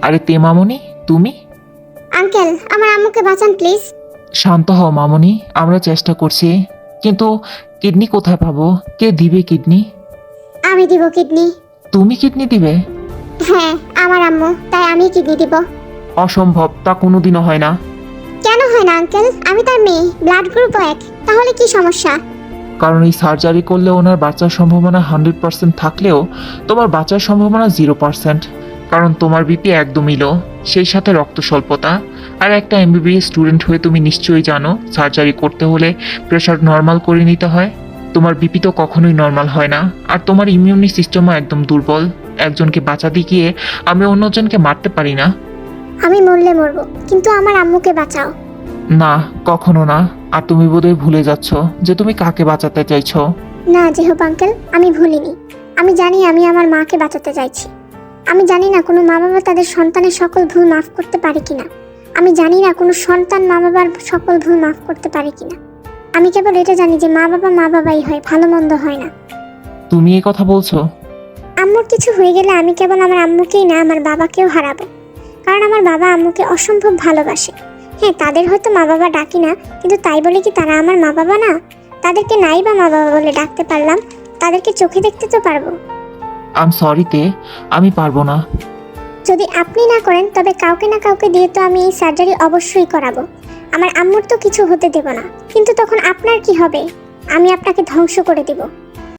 আরে তে মামুনি, তুমি? আঙ্কেল, আমার আম্মুকে বাঁচান প্লিজ। শান্ত হও মামুনি, আমরা চেষ্টা করছি। কিন্তু কিডনি কোথায় পাবো? কে দিবে কিডনি? আমি দিব কিডনি। তুমি কিডনি দিবে? হ্যাঁ, আমার আম্মু, তাই আমি কিডনি দিব। অসম্ভব, তা কোনোদিনও হয় না। কেন হয় না আঙ্কেল? আমি তার মেয়ে, ব্লাড গ্রুপ 1। তাহলে কি সমস্যা? কারণ এই সার্জারি করলে ওনার বাঁচার সম্ভাবনা 100% থাকলেও তোমার বাঁচার সম্ভাবনা 0%। কারণ তোমার বিপি একদমই লো, সেই সাথে রক্ত স্বল্পতা। আর একটা এমবিবিএস স্টুডেন্ট হয়ে তুমি নিশ্চয়ই জানো সার্জারি করতে হলে প্রেশার নর্মাল করে নিতে হয়। তোমার বিপি তো কখনোই নর্মাল হয় না। আর তোমার ইমিউনি সিস্টেমও একদম দুর্বল। একজনকে বাঁচাতে গিয়ে আমি অন্যজনকে মারতে পারি না। আমি মরলে মরবো, কিন্তু আমার আম্মুকে বাঁচাও। না, কখনো না। আর তুমি বোধহয় ভুলে যাচ্ছ যে তুমি কাকে বাঁচাতে চাইছো। না জেহব আঙ্কেল, আমি ভুলিনি। আমি জানি আমি আমার মাকে বাঁচাতে চাইছি। আমি জানি না কোনো মা বাবা তাদের সন্তানের সকল ভুল মাফ করতে পারে কিনা। আমি জানি না কোনো সন্তান মা বাবার সকল ভুল মাফ করতে পারে কিনা। আমি কেবল এটা জানি যে মা বাবাই হয়, ভালো মন্দ হয় না। তুমি এই কথা বলছো? আম্মুর কিছু হয়ে গেলে আমি কেবল আমার আম্মুকেই না, আমার বাবাকেও হারাবো। কারণ আমার বাবা আম্মুকে অসম্ভব ভালোবাসে। হ্যাঁ, তাদের হয়তো মা বাবা ডাকি না, কিন্তু তাই বলে কি তারা আমার মা বাবা না? তাদেরকে নাই বা মা বাবা বলে ডাকতে পারলাম, তাদেরকে চোখে দেখতে তো পারবো। আম সরিতে, আমি পারবো না। যদি আপনি না করেন তবে কাউকে না কাউকে দিয়ে তো আমি এই সার্জারি অবশ্যই করাবো। আমার আম্মুর তো কিছু হতে দেব না, কিন্তু তখন আপনার কি হবে? আমি আপনাকে ধ্বংস করে দেব।